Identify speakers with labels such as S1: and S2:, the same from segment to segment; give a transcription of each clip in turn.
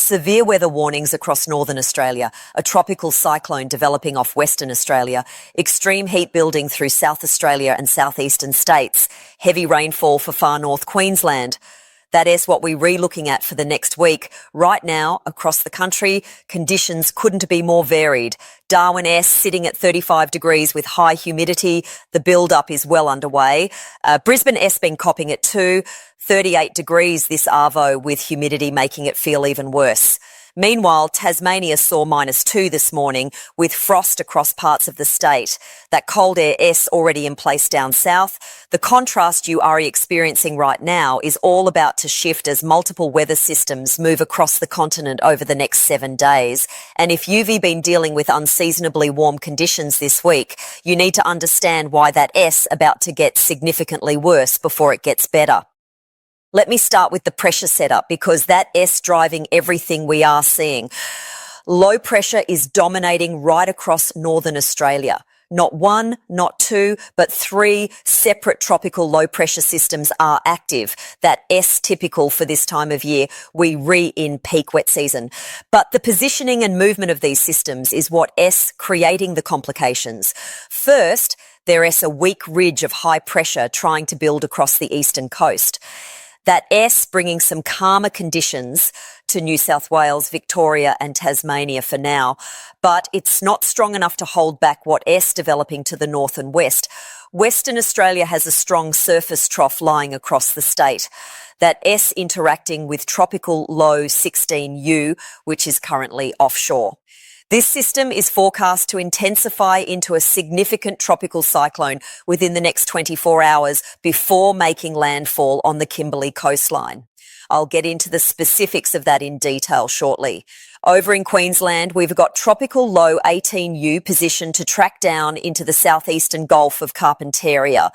S1: severe weather warnings across northern Australia, a tropical cyclone developing off Western Australia, extreme heat building through South Australia and southeastern states, heavy rainfall for far north Queensland. That is what we're re-looking at for the next week. Right now, across the country, conditions couldn't be more varied. Darwin S sitting at 35 degrees with high humidity. The build-up is well underway. Brisbane S been copping at 38 degrees this arvo with humidity making it feel even worse. Meanwhile, Tasmania saw -2 this morning with frost across parts of the state. That cold air S already in place down south. The contrast you are experiencing right now is all about to shift as multiple weather systems move across the continent over the next 7 days. And if you've been dealing with unseasonably warm conditions this week, you need to understand why that S about to get significantly worse before it gets better. Let me start with the pressure setup because that S driving everything we are seeing. Low pressure is dominating right across northern Australia. Not one, not two, but 3 separate tropical low pressure systems are active. That S typical for this time of year, we in peak wet season. But the positioning and movement of these systems is what S creating the complications. First, there is a weak ridge of high pressure trying to build across the eastern coast. That S bringing some calmer conditions to New South Wales, Victoria and Tasmania for now, but it's not strong enough to hold back what S developing to the north and west. Western Australia has a strong surface trough lying across the state. That S interacting with tropical low 16U, which is currently offshore. This system is forecast to intensify into a significant tropical cyclone within the next 24 hours before making landfall on the Kimberley coastline. I'll get into the specifics of that in detail shortly. Over in Queensland, we've got tropical low 18U positioned to track down into the southeastern Gulf of Carpentaria.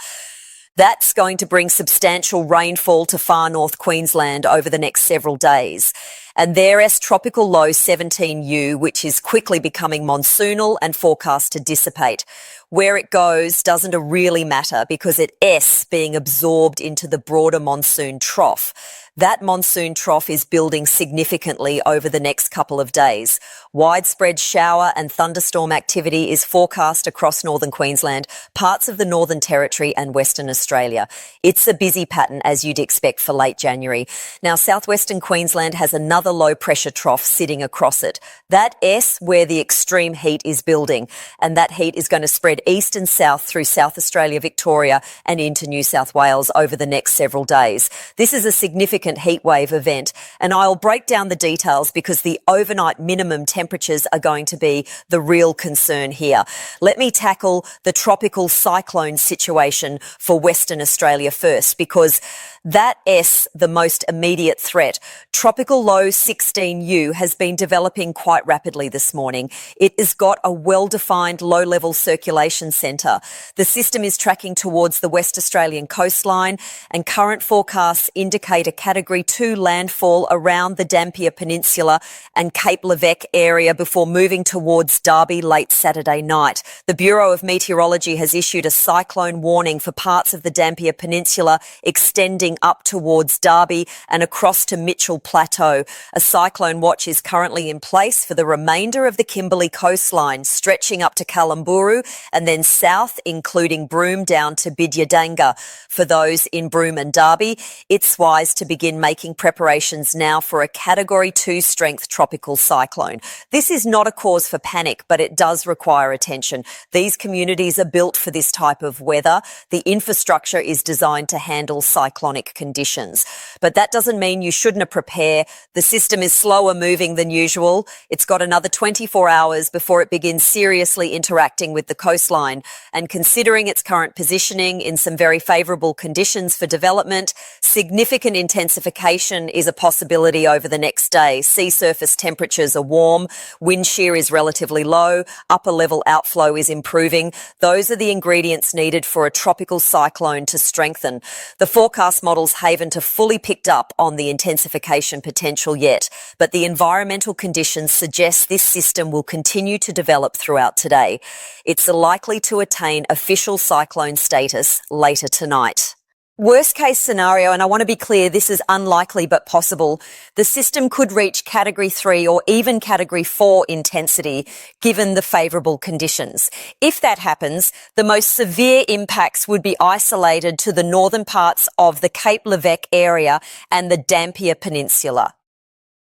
S1: That's going to bring substantial rainfall to far north Queensland over the next several days. And there's tropical low 17U, which is quickly becoming monsoonal and forecast to dissipate. Where it goes doesn't really matter because it S being absorbed into the broader monsoon trough. That monsoon trough is building significantly over the next couple of days. Widespread shower and thunderstorm activity is forecast across northern Queensland, parts of the Northern Territory and Western Australia. It's a busy pattern as you'd expect for late January. Now, southwestern Queensland has another low pressure trough sitting across it. That S where the extreme heat is building, and that heat is going to spread east and south through South Australia, Victoria and into New South Wales over the next several days. This is a significant heatwave event, and I'll break down the details because the overnight minimum temperatures are going to be the real concern here. Let me tackle the tropical cyclone situation for Western Australia first because that S, the most immediate threat. Tropical low 16U has been developing quite rapidly this morning. It has got a well-defined low-level circulation centre. The system is tracking towards the West Australian coastline and current forecasts indicate a Category 2 landfall around the Dampier Peninsula and Cape Levesque area before moving towards Derby late Saturday night. The Bureau of Meteorology has issued a cyclone warning for parts of the Dampier Peninsula extending up towards Derby and across to Mitchell Plateau. A cyclone watch is currently in place for the remainder of the Kimberley coastline, stretching up to Kalamburu and then south, including Broome down to Bidyadanga. For those in Broome and Derby, it's wise to begin making preparations now for a Category 2 strength tropical cyclone. This is not a cause for panic, but it does require attention. These communities are built for this type of weather. The infrastructure is designed to handle cyclonic conditions. But that doesn't mean you shouldn't prepare. The system is slower moving than usual. It's got another 24 hours before it begins seriously interacting with the coastline. And considering its current positioning in some very favourable conditions for development, significant intensification is a possibility over the next day. Sea surface temperatures are warm, wind shear is relatively low, upper level outflow is improving. Those are the ingredients needed for a tropical cyclone to strengthen. The forecast models haven't fully picked up on the intensification potential yet, but the environmental conditions suggest this system will continue to develop throughout today. It's likely to attain official cyclone status later tonight. Worst case scenario, and I want to be clear, this is unlikely but possible, the system could reach Category 3 or even Category 4 intensity given the favourable conditions. If that happens, the most severe impacts would be isolated to the northern parts of the Cape Levesque area and the Dampier Peninsula.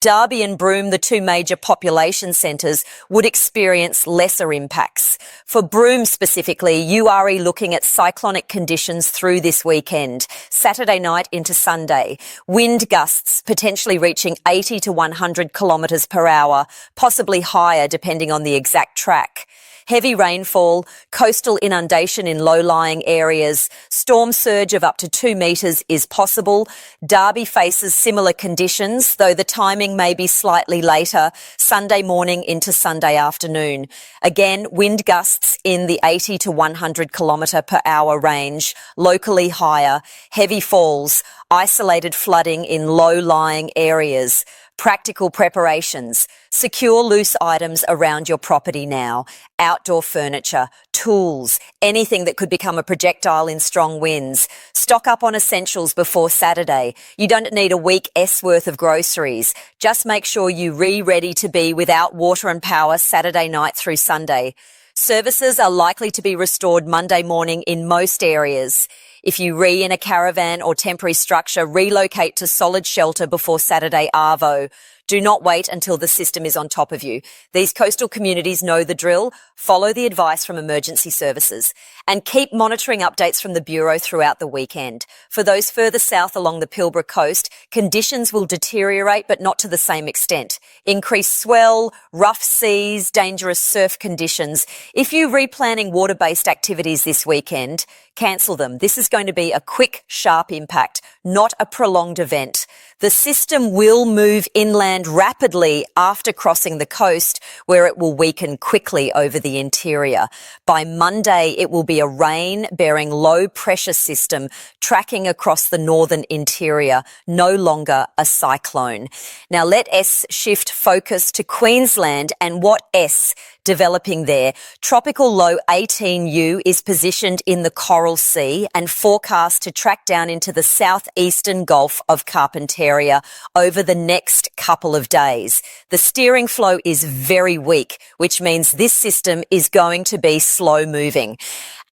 S1: Derby and Broome, the two major population centres, would experience lesser impacts. For Broome specifically, you are looking at cyclonic conditions through this weekend, Saturday night into Sunday. Wind gusts potentially reaching 80 to 100 kilometres per hour, possibly higher depending on the exact track. Heavy rainfall, coastal inundation in low-lying areas, storm surge of up to 2 metres is possible. Derby faces similar conditions, though the timing may be slightly later, Sunday morning into Sunday afternoon. Again, wind gusts in the 80 to 100 kilometre per hour range, locally higher, heavy falls, isolated flooding in low-lying areas. Practical preparations. Secure loose items around your property now. Outdoor furniture, tools, anything that could become a projectile in strong winds. Stock up on essentials before Saturday. You don't need a week's worth of groceries. Just make sure you ready to be without water and power Saturday night through Sunday. Services are likely to be restored Monday morning in most areas. If you in a caravan or temporary structure, relocate to solid shelter before Saturday arvo. Do not wait until the system is on top of you. These coastal communities know the drill. Follow the advice from emergency services and keep monitoring updates from the Bureau throughout the weekend. For those further south along the Pilbara coast, conditions will deteriorate but not to the same extent. Increased swell, rough seas, dangerous surf conditions. If you're replanning water-based activities this weekend, cancel them. This is going to be a quick, sharp impact, not a prolonged event. The system will move inland rapidly after crossing the coast, where it will weaken quickly over the interior. By Monday, it will be a rain-bearing low-pressure system tracking across the northern interior, no longer a cyclone. Now let S shift focus to Queensland and what S developing there. Tropical low 18U is positioned in the Coral Sea and forecast to track down into the southeastern Gulf of Carpentaria over the next couple of days. The steering flow is very weak, which means this system is going to be slow moving.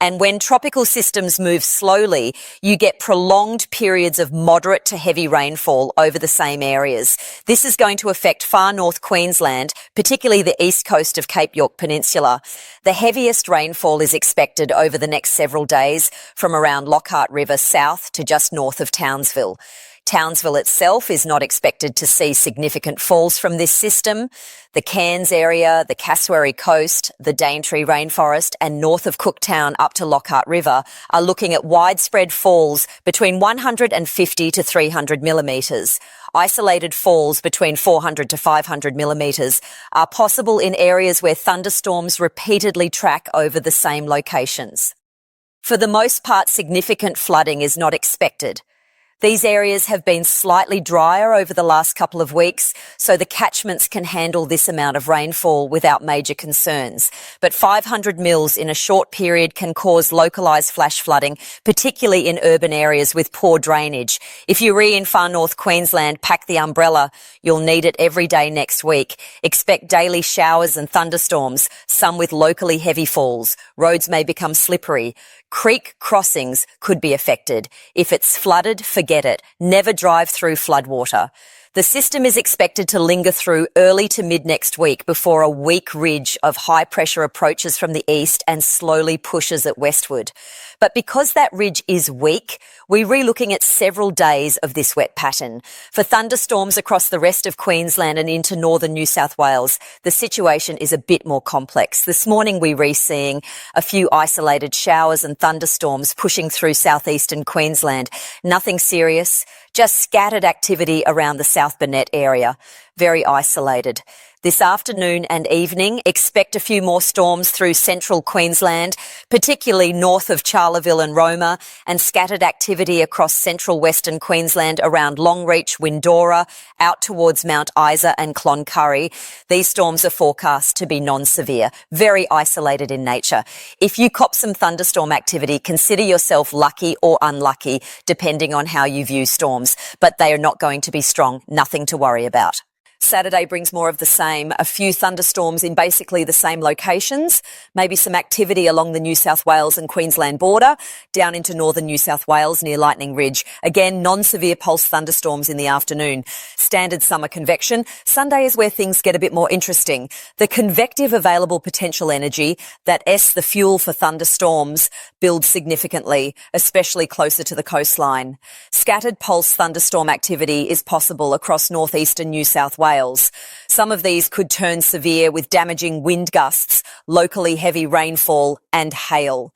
S1: And when tropical systems move slowly, you get prolonged periods of moderate to heavy rainfall over the same areas. This is going to affect far north Queensland, particularly the east coast of Cape York Peninsula. The heaviest rainfall is expected over the next several days from around Lockhart River south to just north of Townsville. Townsville itself is not expected to see significant falls from this system. The Cairns area, the Cassowary Coast, the Daintree Rainforest and north of Cooktown up to Lockhart River are looking at widespread falls between 150 to 300 millimetres. Isolated falls between 400 to 500 millimetres are possible in areas where thunderstorms repeatedly track over the same locations. For the most part, significant flooding is not expected. These areas have been slightly drier over the last couple of weeks, so the catchments can handle this amount of rainfall without major concerns. But 500 mils in a short period can cause localised flash flooding, particularly in urban areas with poor drainage. If you're in far north Queensland, pack the umbrella. You'll need it every day next week. Expect daily showers and thunderstorms, some with locally heavy falls. Roads may become slippery. Creek crossings could be affected. If it's flooded, forget it. Never drive through floodwater. The system is expected to linger through early to mid next week before a weak ridge of high pressure approaches from the east and slowly pushes it westward. But because that ridge is weak, we're re-looking at several days of this wet pattern. For thunderstorms across the rest of Queensland and into northern New South Wales, the situation is a bit more complex. This morning we're re-seeing a few isolated showers and thunderstorms pushing through southeastern Queensland. Nothing serious, just scattered activity around the South Burnett area. very isolated. This afternoon and evening, expect a few more storms through central Queensland, particularly north of Charleville and Roma, and scattered activity across central western Queensland around Longreach, Windora, out towards Mount Isa and Cloncurry. These storms are forecast to be non-severe, very isolated in nature. If you cop some thunderstorm activity, consider yourself lucky or unlucky, depending on how you view storms, but they are not going to be strong, nothing to worry about. Saturday brings more of the same, a few thunderstorms in basically the same locations, maybe some activity along the New South Wales and Queensland border, down into northern New South Wales near Lightning Ridge. Again, non-severe pulse thunderstorms in the afternoon. Standard summer convection. Sunday is where things get a bit more interesting. The convective available potential energy, that S, the fuel for thunderstorms, builds significantly, especially closer to the coastline. Scattered pulse thunderstorm activity is possible across northeastern New South Wales. Some of these could turn severe with damaging wind gusts, locally heavy rainfall and hail.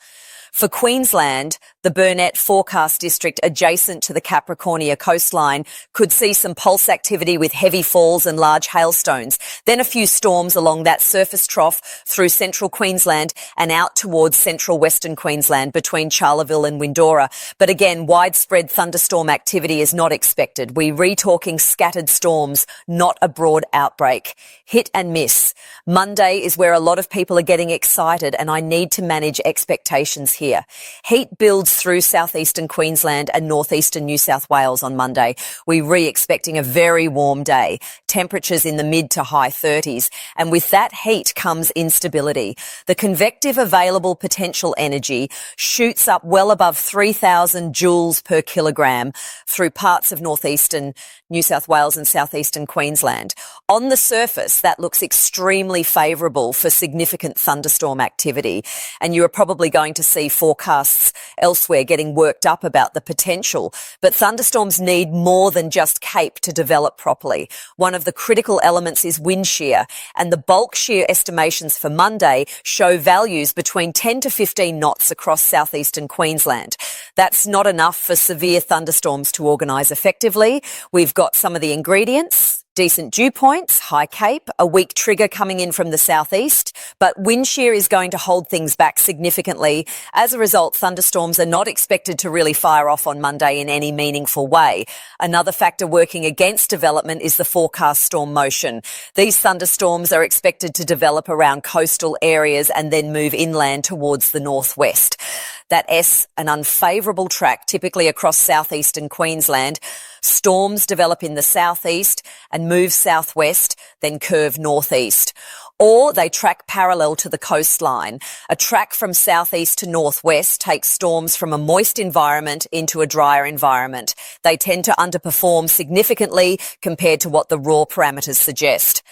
S1: For Queensland, the Burnett forecast district adjacent to the Capricornia coastline could see some pulse activity with heavy falls and large hailstones. Then a few storms along that surface trough through central Queensland and out towards central western Queensland between Charleville and Windora. But again, widespread thunderstorm activity is not expected. We're re-talking scattered storms, not a broad outbreak. Hit and miss. Monday is where a lot of people are getting excited, and I need to manage expectations here. Heat builds through southeastern Queensland and northeastern New South Wales on Monday. We're re-expecting a very warm day, temperatures in the mid to high 30s, and with that heat comes instability. The convective available potential energy shoots up well above 3,000 joules per kilogram through parts of northeastern New South Wales and southeastern Queensland. On the surface, that looks extremely favourable for significant thunderstorm activity, and you are probably going to see forecasts elsewhere getting worked up about the potential. But thunderstorms need more than just CAPE to develop properly. One of the critical elements is wind shear, and the bulk shear estimations for Monday show values between 10 to 15 knots across southeastern Queensland. That's not enough for severe thunderstorms to organise effectively. We've got some of the ingredients: decent dew points, high CAPE, a weak trigger coming in from the southeast, but wind shear is going to hold things back significantly. As a result, thunderstorms are not expected to really fire off on Monday in any meaningful way. Another factor working against development is the forecast storm motion. These thunderstorms are expected to develop around coastal areas and then move inland towards the northwest. That S, an unfavourable track, typically across southeastern Queensland. Storms develop in the southeast and move southwest, then curve northeast. Or they track parallel to the coastline. A track from southeast to northwest takes storms from a moist environment into a drier environment. They tend to underperform significantly compared to what the raw parameters suggest.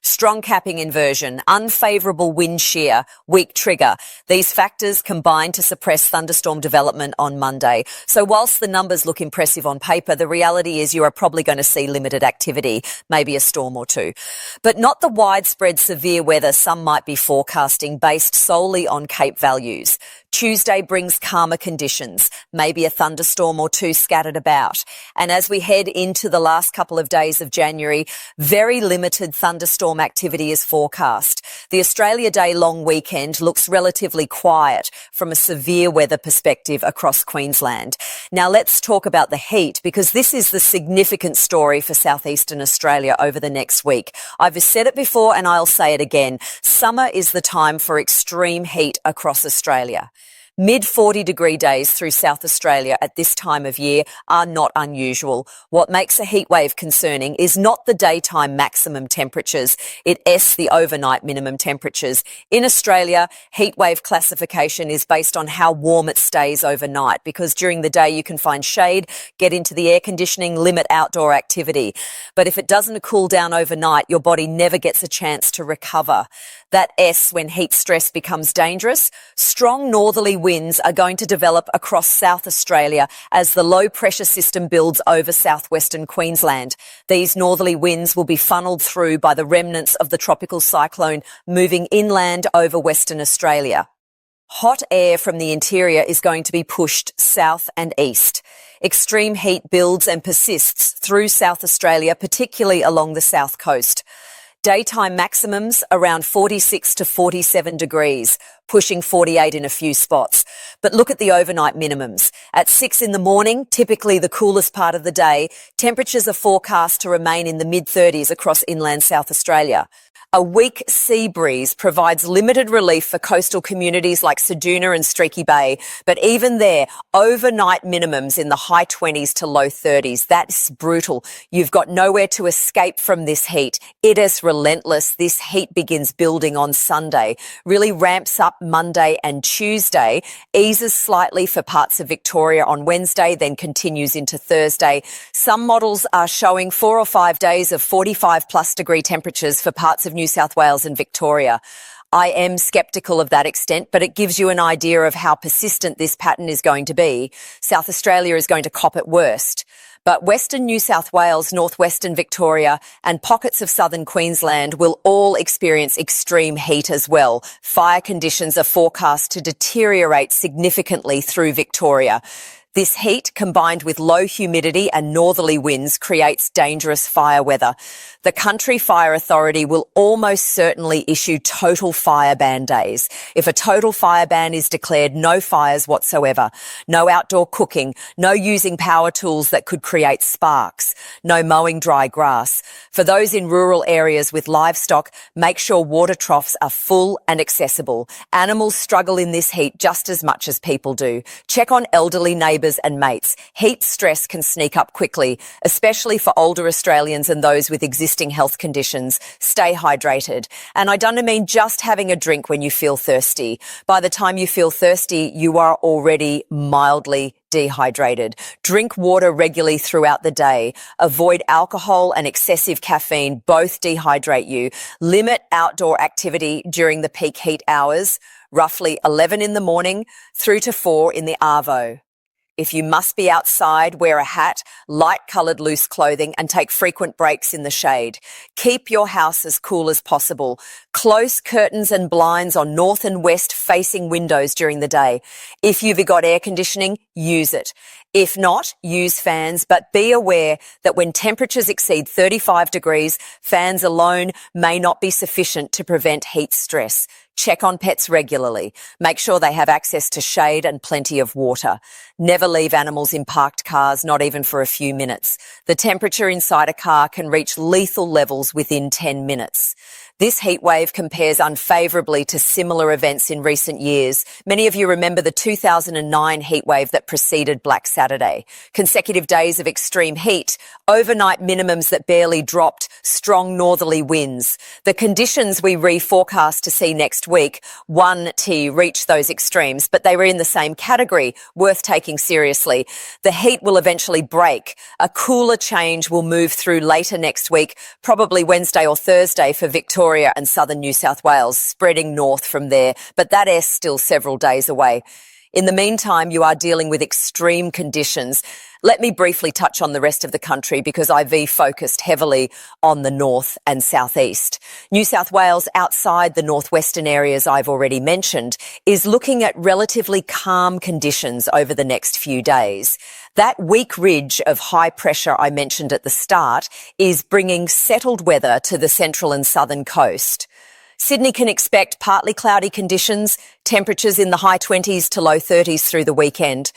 S1: Strong capping inversion, unfavourable wind shear, weak trigger. These factors combine to suppress thunderstorm development on Monday. So whilst the numbers look impressive on paper, the reality is you are probably going to see limited activity, maybe a storm or two. But not the widespread severe weather some might be forecasting based solely on CAPE values. Tuesday brings calmer conditions, maybe a thunderstorm or two scattered about. And as we head into the last couple of days of January, very limited thunderstorm activity is forecast. The Australia Day long weekend looks relatively quiet from a severe weather perspective across Queensland. Now let's talk about the heat, because this is the significant story for southeastern Australia over the next week. I've said it before and I'll say it again. Summer is the time for extreme heat across Australia. Mid-40 degree days through South Australia at this time of year are not unusual. What makes a heatwave concerning is not the daytime maximum temperatures, it's the overnight minimum temperatures. In Australia, heatwave classification is based on how warm it stays overnight, because during the day you can find shade, get into the air conditioning, limit outdoor activity. But if it doesn't cool down overnight, your body never gets a chance to recover. That S, when heat stress becomes dangerous, strong northerly winds are going to develop across South Australia as the low pressure system builds over southwestern Queensland. These northerly winds will be funneled through by the remnants of the tropical cyclone moving inland over Western Australia. Hot air from the interior is going to be pushed south and east. Extreme heat builds and persists through South Australia, particularly along the south coast. Daytime maximums around 46 to 47 degrees, pushing 48 in a few spots. But look at the overnight minimums. At 6 in the morning, typically the coolest part of the day, temperatures are forecast to remain in the mid-30s across inland South Australia. A weak sea breeze provides limited relief for coastal communities like Ceduna and Streaky Bay, but even there, overnight minimums in the high 20s to low 30s. That's brutal. You've got nowhere to escape from this heat. It is relentless. This heat begins building on Sunday, really ramps up Monday and Tuesday, eases slightly for parts of Victoria on Wednesday, then continues into Thursday. Some models are showing 4 or 5 days of 45 plus degree temperatures for parts of New South Wales and Victoria. I am sceptical of that extent, but it gives you an idea of how persistent this pattern is going to be. South Australia is going to cop it worst. But Western New South Wales, northwestern Victoria and pockets of southern Queensland will all experience extreme heat as well. Fire conditions are forecast to deteriorate significantly through Victoria. This heat, combined with low humidity and northerly winds, creates dangerous fire weather. The Country Fire Authority will almost certainly issue total fire ban days. If a total fire ban is declared, no fires whatsoever, no outdoor cooking, no using power tools that could create sparks, no mowing dry grass. For those in rural areas with livestock, make sure water troughs are full and accessible. Animals struggle in this heat just as much as people do. Check on elderly neighbours and mates. Heat stress can sneak up quickly, especially for older Australians and those with existing health conditions. Stay hydrated. And I don't mean just having a drink when you feel thirsty. By the time you feel thirsty, you are already mildly dehydrated. Drink water regularly throughout the day. Avoid alcohol and excessive caffeine. Both dehydrate you. Limit outdoor activity during the peak heat hours, roughly 11 in the morning through to 4 in the arvo. If you must be outside, wear a hat, light-coloured loose clothing and take frequent breaks in the shade. Keep your house as cool as possible. Close curtains and blinds on north and west facing windows during the day. If you've got air conditioning, use it. If not, use fans, but be aware that when temperatures exceed 35 degrees, fans alone may not be sufficient to prevent heat stress. Check on pets regularly. Make sure they have access to shade and plenty of water. Never leave animals in parked cars, not even for a few minutes. The temperature inside a car can reach lethal levels within 10 minutes. This heatwave compares unfavourably to similar events in recent years. Many of you remember the 2009 heatwave that preceded Black Saturday. Consecutive days of extreme heat, overnight minimums that barely dropped, strong northerly winds. The conditions we reforecast to see next week won't reach those extremes, but they were in the same category, worth taking seriously. The heat will eventually break. A cooler change will move through later next week, probably Wednesday or Thursday for Victoria and southern New South Wales, spreading north from there, but that is still several days away. In the meantime, you are dealing with extreme conditions. Let me briefly touch on the rest of the country because IV focused heavily on the north and southeast. New South Wales, outside the northwestern areas I've already mentioned, is looking at relatively calm conditions over the next few days. That weak ridge of high pressure I mentioned at the start is bringing settled weather to the central and southern coast. Sydney can expect partly cloudy conditions, temperatures in the high 20s to low 30s through the weekend.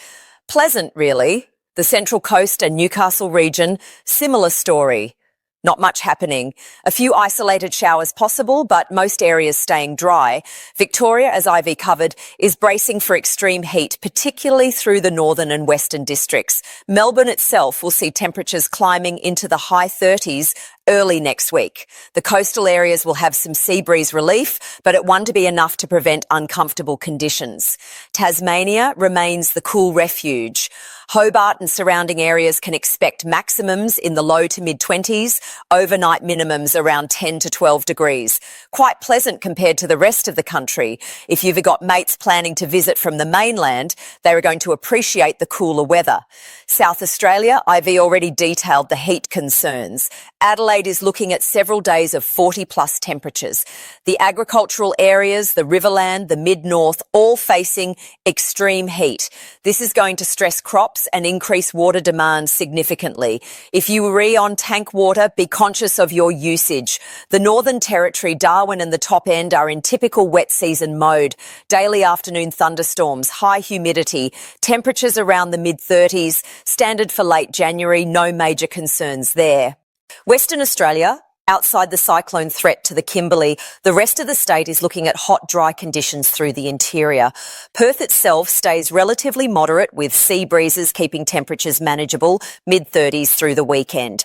S1: Pleasant, really. The Central Coast and Newcastle region, similar story. Not much happening. A few isolated showers possible, but most areas staying dry. Victoria, as Ivy covered, is bracing for extreme heat, particularly through the northern and western districts. Melbourne itself will see temperatures climbing into the high 30s early next week. The coastal areas will have some sea breeze relief, but it won't be enough to prevent uncomfortable conditions. Tasmania remains the cool refuge. Hobart and surrounding areas can expect maximums in the low to mid-20s, overnight minimums around 10 to 12 degrees. Quite pleasant compared to the rest of the country. If you've got mates planning to visit from the mainland, they are going to appreciate the cooler weather. South Australia, I've already detailed the heat concerns. Adelaide state is looking at several days of 40+ temperatures. The agricultural areas, the riverland, the mid-north, all facing extreme heat. This is going to stress crops and increase water demand significantly. If you on tank water, be conscious of your usage. The Northern Territory, Darwin and the top end are in typical wet season mode. Daily afternoon thunderstorms, high humidity, temperatures around the mid-30s, standard for late January, no major concerns there. Western Australia, outside the cyclone threat to the Kimberley, the rest of the state is looking at hot, dry conditions through the interior. Perth itself stays relatively moderate with sea breezes keeping temperatures manageable, mid-30s through the weekend.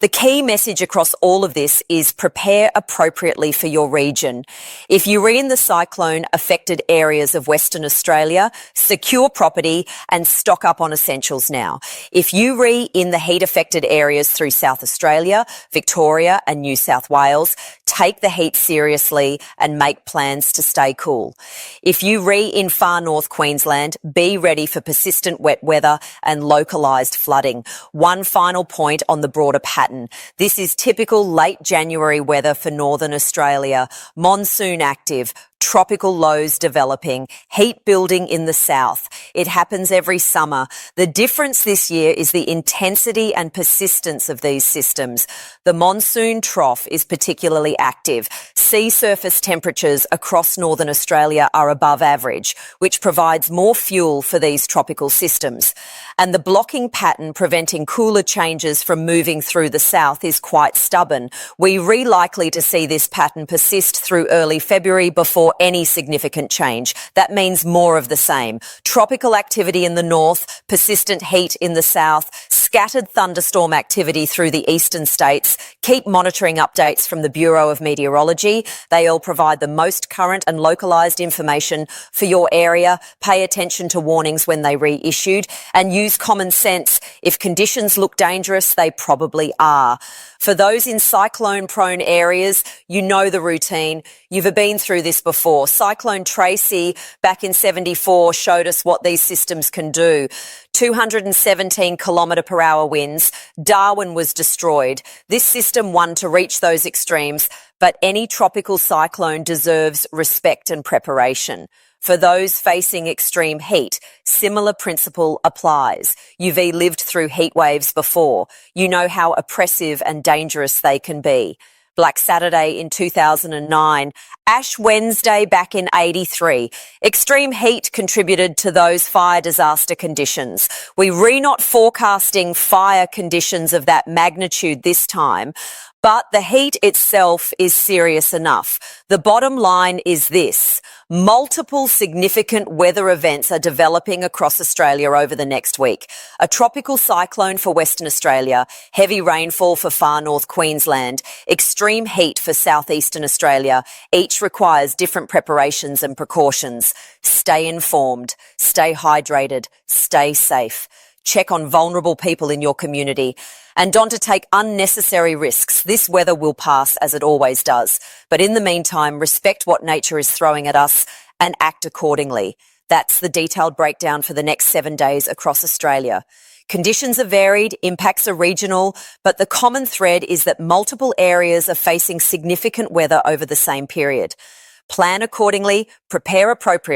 S1: The key message across all of this is prepare appropriately for your region. If you're in the cyclone affected areas of Western Australia, secure property and stock up on essentials now. If you're in the heat affected areas through South Australia, Victoria and New South Wales, take the heat seriously and make plans to stay cool. If you're in far north Queensland, be ready for persistent wet weather and localised flooding. One final point on the broader pattern. This is typical late January weather for Northern Australia. Monsoon active, tropical lows developing, heat building in the south. It happens every summer. The difference this year is the intensity and persistence of these systems. The monsoon trough is particularly active. Sea surface temperatures across Northern Australia are above average, which provides more fuel for these tropical systems. And the blocking pattern preventing cooler changes from moving through the south is quite stubborn. We're likely to see this pattern persist through early February before any significant change. That means more of the same. Tropical activity in the north, persistent heat in the south, scattered thunderstorm activity through the eastern states. Keep monitoring updates from the Bureau of Meteorology. They all provide the most current and localised information for your area. Pay attention to warnings when they reissued and use common sense. If conditions look dangerous, they probably are. For those in cyclone-prone areas, you know the routine. You've been through this before. Cyclone Tracy back in 74 showed us what these systems can do. 217 km/h winds. Darwin was destroyed. This system won to reach those extremes, but any tropical cyclone deserves respect and preparation. For those facing extreme heat, similar principle applies. You've lived through heat waves before. You know how oppressive and dangerous they can be. Black Saturday in 2009, Ash Wednesday back in 83. Extreme heat contributed to those fire disaster conditions. We're not forecasting fire conditions of that magnitude this time, but the heat itself is serious enough. The bottom line is this. Multiple significant weather events are developing across Australia over the next week. A tropical cyclone for Western Australia, heavy rainfall for far north Queensland, extreme heat for southeastern Australia. Each requires different preparations and precautions. Stay informed, stay hydrated, stay safe. Check on vulnerable people in your community and don't take unnecessary risks. This weather will pass as it always does. But in the meantime, respect what nature is throwing at us and act accordingly. That's the detailed breakdown for the next 7 days across Australia. Conditions are varied, impacts are regional, but the common thread is that multiple areas are facing significant weather over the same period. Plan accordingly, prepare appropriately.